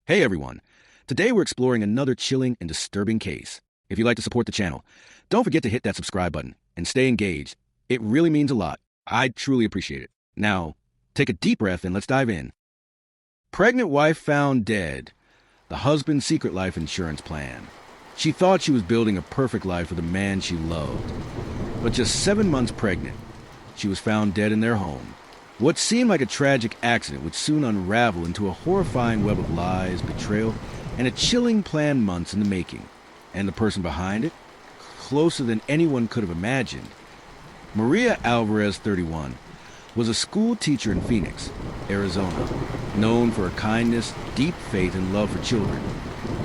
Hey everyone! Today we're exploring another chilling and disturbing case. If you'd like to support the channel, don't forget to hit that subscribe button and stay engaged. It really means a lot. I truly appreciate it. Now, take a deep breath and let's dive in. Pregnant wife found dead. The husband's secret life insurance plan. She thought she was building a perfect life with a man she loved. But just 7 months pregnant, she was found dead in their home. What seemed like a tragic accident would soon unravel into a horrifying web of lies, betrayal, and a chilling plan months in the making. And the person behind it? Closer than anyone could have imagined. Maria Alvarez, 31, was a school teacher in Phoenix, Arizona, known for her kindness, deep faith, and love for children.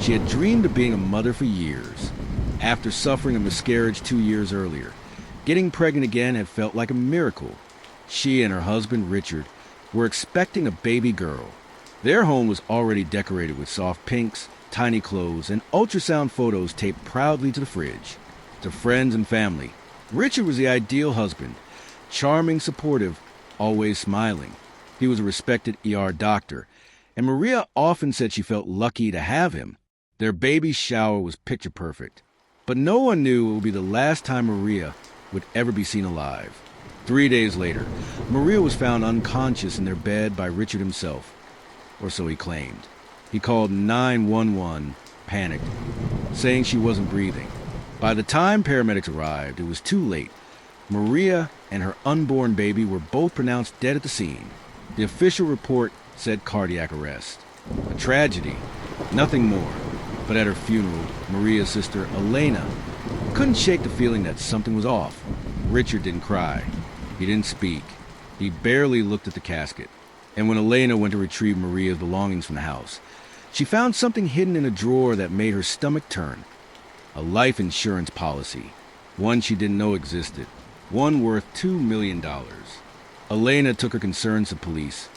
She had dreamed of being a mother for years. After suffering a miscarriage 2 years earlier, getting pregnant again had felt like a miracle. She and her husband, Richard, were expecting a baby girl. Their home was already decorated with soft pinks, tiny clothes, and ultrasound photos taped proudly to the fridge. To friends and family, Richard was the ideal husband, charming, supportive, always smiling. He was a respected ER doctor, and Maria often said she felt lucky to have him. Their baby shower was picture perfect, but no one knew it would be the last time Maria would ever be seen alive. 3 days later, Maria was found unconscious in their bed by Richard himself, or so he claimed. He called 911, panicked, saying she wasn't breathing. By the time paramedics arrived, it was too late. Maria and her unborn baby were both pronounced dead at the scene. The official report said cardiac arrest. A tragedy, nothing more. But at her funeral, Maria's sister, Elena, couldn't shake the feeling that something was off. Richard didn't cry. He didn't speak. He barely looked at the casket. And when Elena went to retrieve Maria's belongings from the house, she found something hidden in a drawer that made her stomach turn. A life insurance policy. One she didn't know existed. One worth $2 million. Elena took her concerns to police,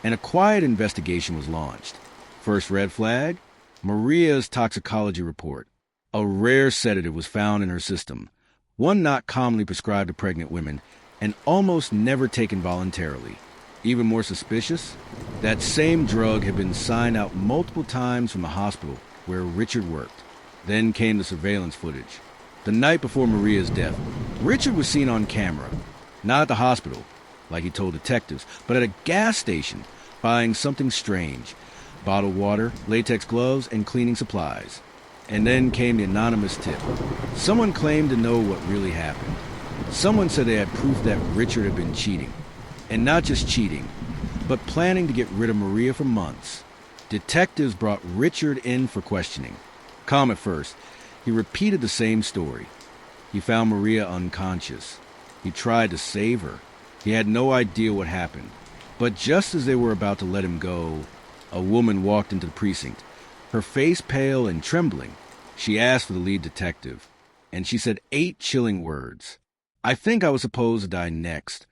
and a quiet investigation was launched. First red flag? Maria's toxicology report. A rare sedative was found in her system, one not commonly prescribed to pregnant women, and almost never taken voluntarily. Even more suspicious, that same drug had been signed out multiple times from the hospital where Richard worked. Then came the surveillance footage. The night before Maria's death, Richard was seen on camera, not at the hospital, like he told detectives, but at a gas station, buying something strange: bottled water, latex gloves, and cleaning supplies. And then came the anonymous tip. Someone claimed to know what really happened. Someone said they had proof that Richard had been cheating. And not just cheating, but planning to get rid of Maria for months. Detectives brought Richard in for questioning. Calm at first, he repeated the same story. He found Maria unconscious. He tried to save her. He had no idea what happened. But just as they were about to let him go, a woman walked into the precinct, her face pale and trembling. She asked for the lead detective, and she said 8 chilling words. I think I was supposed to die next.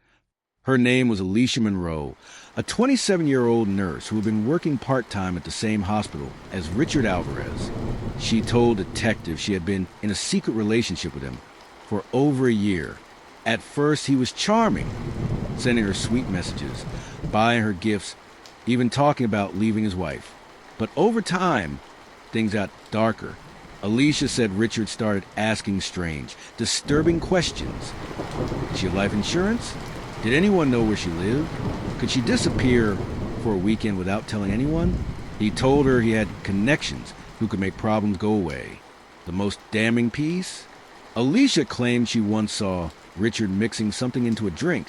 Her name was Alicia Monroe, a 27-year-old nurse who had been working part-time at the same hospital as Richard Alvarez. She told detectives she had been in a secret relationship with him for over a year. At first, he was charming, sending her sweet messages, buying her gifts, even talking about leaving his wife. But over time, things got darker. Alicia said Richard started asking strange, disturbing questions. Did she have life insurance? Did anyone know where she lived? Could she disappear for a weekend without telling anyone? He told her he had connections who could make problems go away. The most damning piece? Alicia claimed she once saw Richard mixing something into a drink,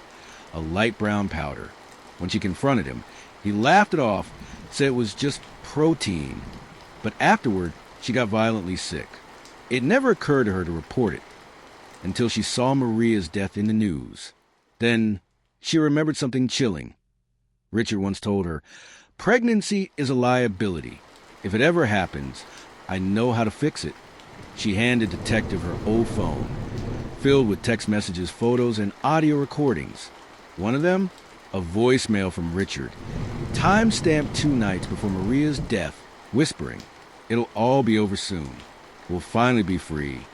a light brown powder. When she confronted him, he laughed it off, said it was just protein. But afterward, she got violently sick. It never occurred to her to report it until she saw Maria's death in the news. Then she remembered something chilling. Richard once told her, "Pregnancy is a liability. If it ever happens, I know how to fix it." She handed detective her old phone, filled with text messages, photos, and audio recordings. One of them, a voicemail from Richard, time-stamped 2 nights before Maria's death, whispering, "It'll all be over soon. We'll finally be free."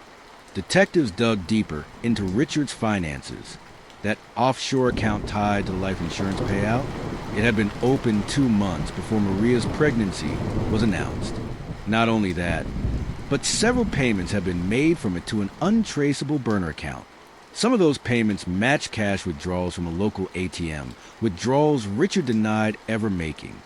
Detectives dug deeper into Richard's finances. That offshore account tied to the life insurance payout, It had been open 2 months before Maria's pregnancy was announced. Not only that, but several payments had been made from it to an untraceable burner account. Some of those payments matched cash withdrawals from a local ATM, withdrawals Richard denied ever making.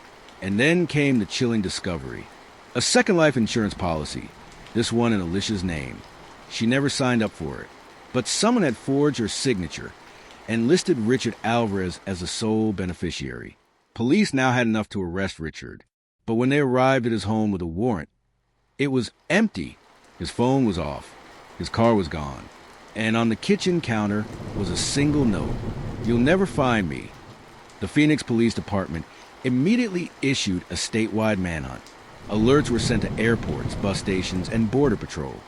And then came the chilling discovery. A second life insurance policy, this one in Alicia's name. She never signed up for it, but someone had forged her signature and listed Richard Alvarez as the sole beneficiary. Police now had enough to arrest Richard, but when they arrived at his home with a warrant, it was empty. His phone was off, his car was gone, and on the kitchen counter was a single note: "You'll never find me." The Phoenix Police Department immediately issued a statewide manhunt. Alerts were sent to airports, bus stations, and Border Patrol.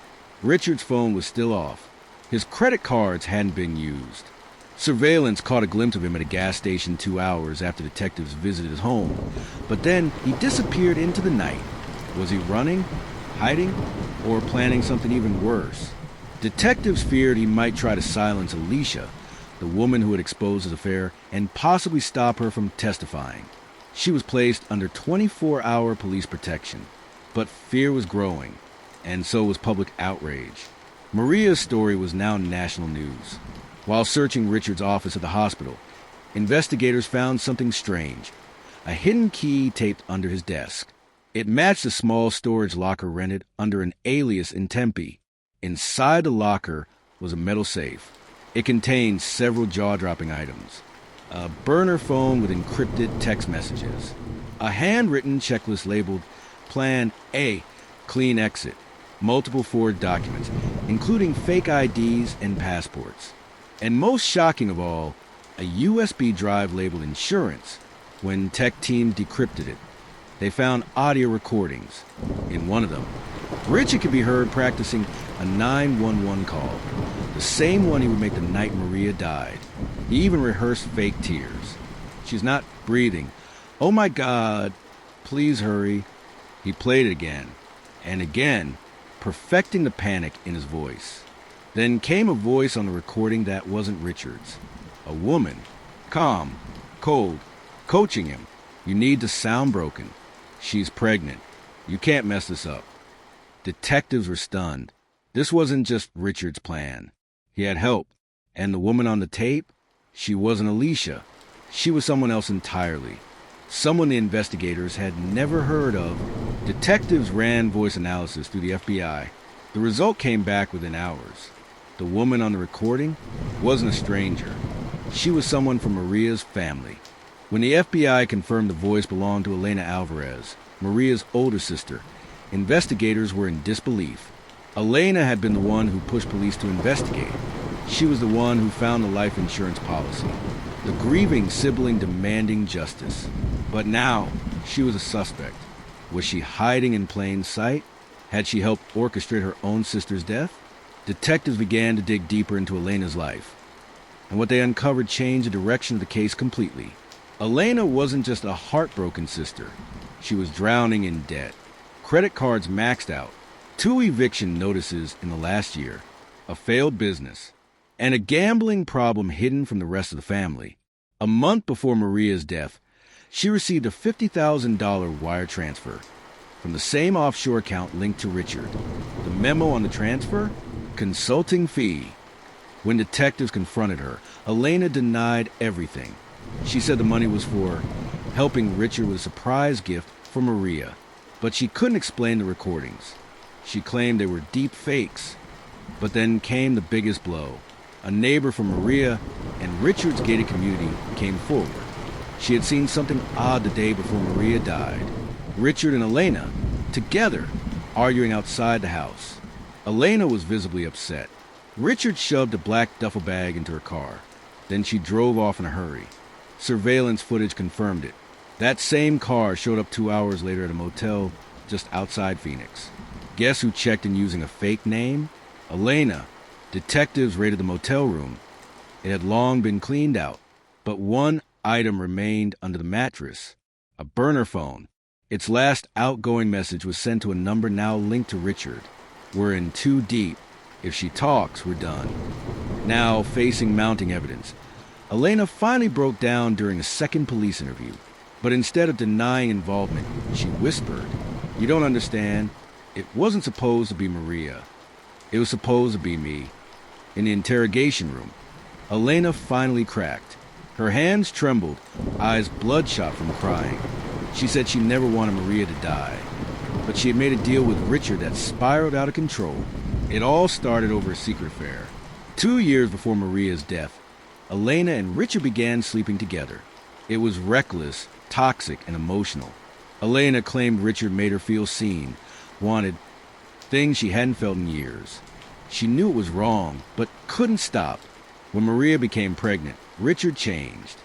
Richard's phone was still off. His credit cards hadn't been used. Surveillance caught a glimpse of him at a gas station 2 hours after detectives visited his home. But then he disappeared into the night. Was he running, hiding, or planning something even worse? Detectives feared he might try to silence Alicia, the woman who had exposed his affair, and possibly stop her from testifying. She was placed under 24-hour police protection. But fear was growing, and so was public outrage. Maria's story was now national news. While searching Richard's office at the hospital, investigators found something strange: a hidden key taped under his desk. It matched a small storage locker rented under an alias in Tempe. Inside the locker was a metal safe. It contained several jaw-dropping items: a burner phone with encrypted text messages, a handwritten checklist labeled Plan A, Clean Exit, multiple forged documents, including fake IDs and passports, and most shocking of all, a USB drive labeled Insurance. When tech team decrypted it, they found audio recordings. In one of them, Richard could be heard practicing a 911 call, the same one he would make the night Maria died. He even rehearsed fake tears. "She's not breathing. Oh my God, please hurry." He played it again and again, perfecting the panic in his voice. Then came a voice on the recording that wasn't Richard's. A woman, calm, cold, coaching him. "You need to sound broken. She's pregnant. You can't mess this up." Detectives were stunned. This wasn't just Richard's plan. He had help. And the woman on the tape? She wasn't Alicia. She was someone else entirely. Someone the investigators had never heard of. Detectives ran voice analysis through the FBI. The result came back within hours. The woman on the recording wasn't a stranger. She was someone from Maria's family. When the FBI confirmed the voice belonged to Elena Alvarez, Maria's older sister, investigators were in disbelief. Elena had been the one who pushed police to investigate. She was the one who found the life insurance policy, the grieving sibling demanding justice. But now, she was a suspect. Was she hiding in plain sight? Had she helped orchestrate her own sister's death? Detectives began to dig deeper into Elena's life, and what they uncovered changed the direction of the case completely. Elena wasn't just a heartbroken sister. She was drowning in debt. Credit cards maxed out, 2 eviction notices in the last year, a failed business, and a gambling problem hidden from the rest of the family. A month before Maria's death, she received a $50,000 wire transfer from the same offshore account linked to Richard. The memo on the transfer? Consulting fee. When detectives confronted her, Elena denied everything. She said the money was for helping Richard with a surprise gift for Maria, but she couldn't explain the recordings. She claimed they were deep fakes. But then came the biggest blow. A neighbor from Maria and Richard's gated community came forward. She had seen something odd the day before Maria died. Richard and Elena, together, arguing outside the house. Elena was visibly upset. Richard shoved a black duffel bag into her car. Then she drove off in a hurry. Surveillance footage confirmed it. That same car showed up 2 hours later at a motel just outside Phoenix. Guess who checked in using a fake name? Elena. Detectives raided the motel room. It had long been cleaned out, but one item remained under the mattress: a burner phone. Its last outgoing message was sent to a number now linked to Richard. "We're in too deep. If she talks, we're done." Now facing mounting evidence, Elena finally broke down during a second police interview, but instead of denying involvement, she whispered, "You don't understand. It wasn't supposed to be Maria. It was supposed to be me." In the interrogation room, Elena finally cracked. Her hands trembled, eyes bloodshot from crying. She said she never wanted Maria to die, but she had made a deal with Richard that spiraled out of control. It all started over a secret affair. 2 years before Maria's death, Elena and Richard began sleeping together. It was reckless, toxic, and emotional. Elena claimed Richard made her feel seen, wanted things she hadn't felt in years. She knew it was wrong, but couldn't stop. When Maria became pregnant, Richard changed.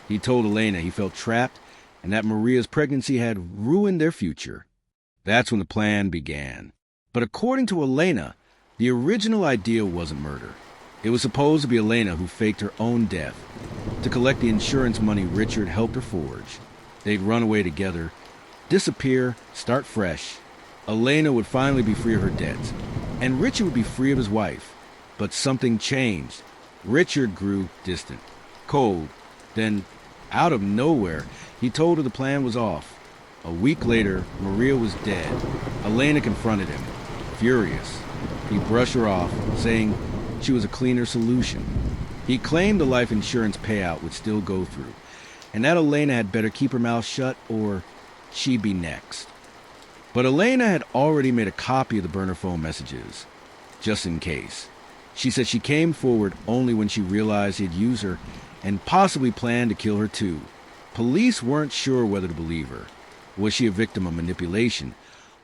He told Elena he felt trapped and that Maria's pregnancy had ruined their future. That's when the plan began. But according to Elena, the original idea wasn't murder. It was supposed to be Elena who faked her own death to collect the insurance money Richard helped her forge. They'd run away together, disappear, start fresh. Elena would finally be free of her debts, and Richard would be free of his wife. But something changed. Richard grew distant, cold. Then, out of nowhere, he told her the plan was off. A week later, Maria was dead. Elena confronted him, furious. He brushed her off, saying she was a cleaner solution. He claimed the life insurance payout would still go through, and that Elena had better keep her mouth shut or she'd be next. But Elena had already made a copy of the burner phone messages, just in case. She said she came forward only when she realized he'd use her and possibly planned to kill her too. Police weren't sure whether to believe her. Was she a victim of manipulation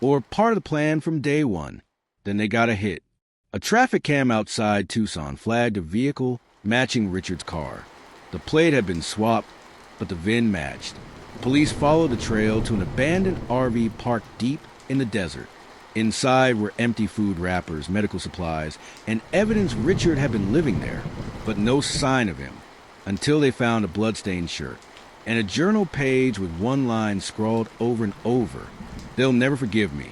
or part of the plan from day one? Then they got a hit. A traffic cam outside Tucson flagged a vehicle matching Richard's car. The plate had been swapped, but the VIN matched. Police followed the trail to an abandoned RV parked deep in the desert. Inside were empty food wrappers, medical supplies, and evidence Richard had been living there, but no sign of him, until they found a bloodstained shirt and a journal page with one line scrawled over and over. "They'll never forgive me,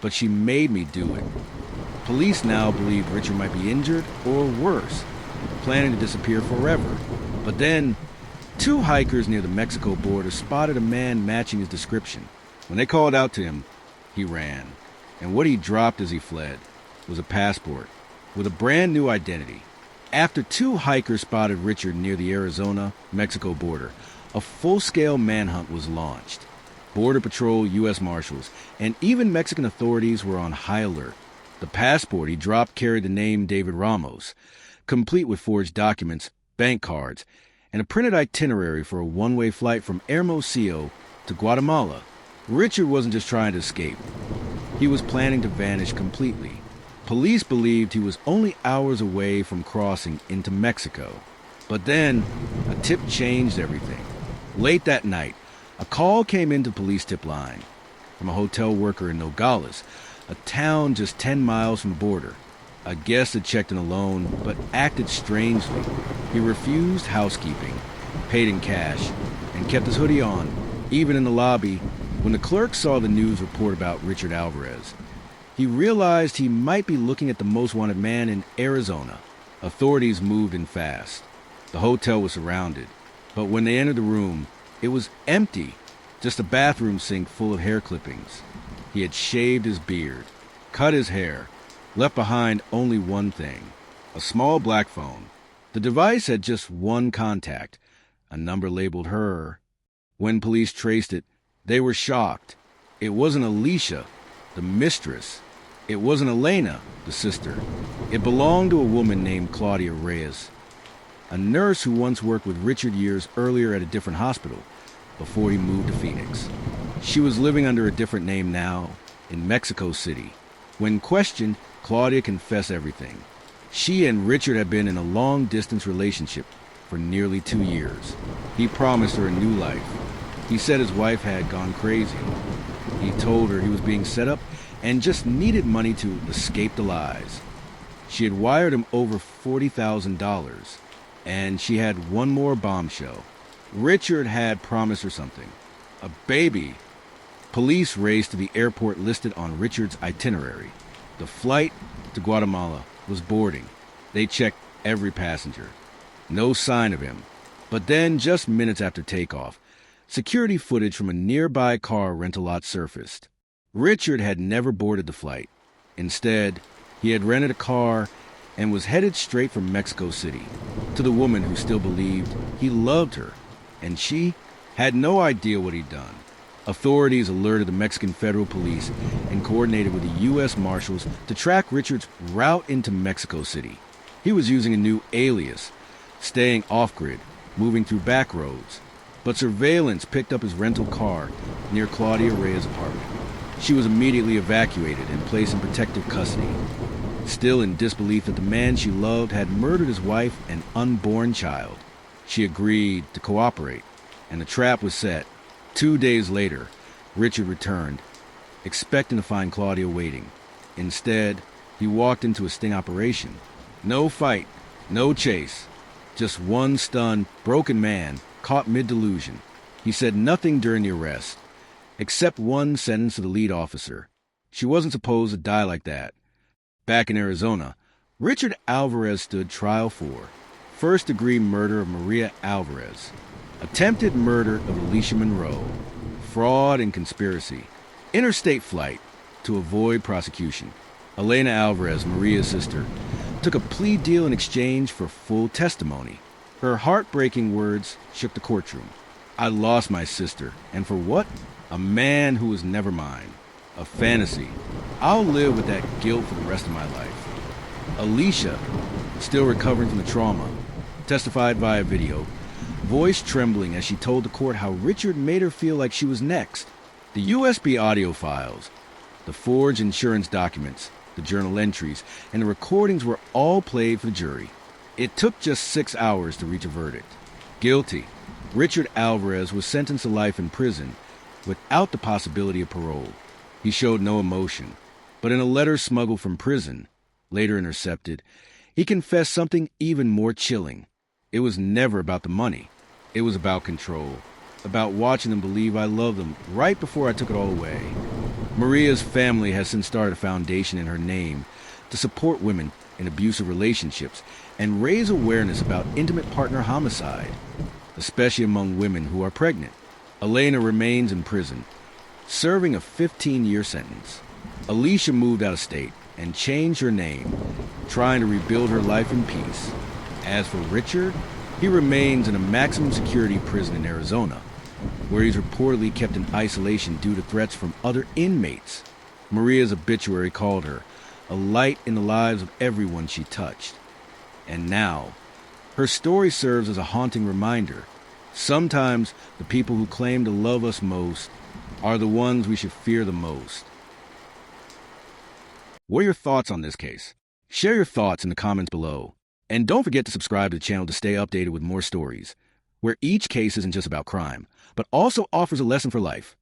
but she made me do it." Police now believed Richard might be injured or worse, planning to disappear forever. But then, 2 hikers near the Mexico border spotted a man matching his description. When they called out to him, he ran. And what he dropped as he fled was a passport with a brand new identity. After 2 hikers spotted Richard near the Arizona-Mexico border, a full-scale manhunt was launched. Border Patrol, U.S. Marshals, and even Mexican authorities were on high alert. The passport he dropped carried the name David Ramos, complete with forged documents, bank cards, and a printed itinerary for a one-way flight from Hermosillo to Guatemala. Richard wasn't just trying to escape. He was planning to vanish completely. Police believed he was only hours away from crossing into Mexico. But then, a tip changed everything. Late that night, a call came into the police tip line from a hotel worker in Nogales, a town just 10 miles from the border. A guest had checked in alone, but acted strangely. He refused housekeeping, paid in cash, and kept his hoodie on, even in the lobby. When the clerk saw the news report about Richard Alvarez, he realized he might be looking at the most wanted man in Arizona. Authorities moved in fast. The hotel was surrounded, but when they entered the room, it was empty, just a bathroom sink full of hair clippings. He had shaved his beard, cut his hair, left behind only one thing, a small black phone. The device had just one contact, a number labeled her. When police traced it, they were shocked. It wasn't Alicia, the mistress. It wasn't Elena, the sister. It belonged to a woman named Claudia Reyes, a nurse who once worked with Richard years earlier at a different hospital before he moved to Phoenix. She was living under a different name now in Mexico City. When questioned, Claudia confessed everything. She and Richard had been in a long-distance relationship for nearly 2 years. He promised her a new life. He said his wife had gone crazy. He told her he was being set up and just needed money to escape the lies. She had wired him over $40,000, and she had one more bombshell. Richard had promised her something, a baby. Police raced to the airport listed on Richard's itinerary. The flight to Guatemala was boarding. They checked every passenger. No sign of him. But then, just minutes after takeoff, security footage from a nearby car rental lot surfaced. Richard had never boarded the flight. Instead, he had rented a car and was headed straight for Mexico City, to the woman who still believed he loved her, and she had no idea what he'd done. Authorities alerted the Mexican Federal Police and coordinated with the U.S. Marshals to track Richard's route into Mexico City. He was using a new alias, staying off-grid, moving through back roads. But surveillance picked up his rental car near Claudia Reyes' apartment. She was immediately evacuated and placed in protective custody. Still in disbelief that the man she loved had murdered his wife and unborn child, she agreed to cooperate, and the trap was set. 2 days later, Richard returned, expecting to find Claudia waiting. Instead, he walked into a sting operation. No fight, no chase, just one stunned, broken man caught mid-delusion. He said nothing during the arrest, except one sentence to the lead officer. She wasn't supposed to die like that. Back in Arizona, Richard Alvarez stood trial for first-degree murder of Maria Alvarez, attempted murder of Alicia Monroe, fraud and conspiracy, interstate flight to avoid prosecution. Elena Alvarez, Maria's sister, took a plea deal in exchange for full testimony. Her heartbreaking words shook the courtroom. I lost my sister, and for what? A man who was never mine. A fantasy. I'll live with that guilt for the rest of my life. Alicia, still recovering from the trauma, testified via video, voice trembling as she told the court how Richard made her feel like she was next. The USB audio files, the forged insurance documents, the journal entries, and the recordings were all played for the jury. It took just 6 hours to reach a verdict. Guilty. Richard Alvarez was sentenced to life in prison without the possibility of parole. He showed no emotion, but in a letter smuggled from prison, later intercepted, he confessed something even more chilling. It was never about the money. It was about control, about watching them believe I loved them right before I took it all away. Maria's family has since started a foundation in her name to support women in abusive relationships and raise awareness about intimate partner homicide, especially among women who are pregnant. Elena remains in prison, serving a 15-year sentence. Alicia moved out of state and changed her name, trying to rebuild her life in peace. As for Richard, he remains in a maximum security prison in Arizona, where he's reportedly kept in isolation due to threats from other inmates. Maria's obituary called her a light in the lives of everyone she touched. And now, her story serves as a haunting reminder. Sometimes the people who claim to love us most are the ones we should fear the most. What are your thoughts on this case? Share your thoughts in the comments below. And don't forget to subscribe to the channel to stay updated with more stories, where each case isn't just about crime, but also offers a lesson for life.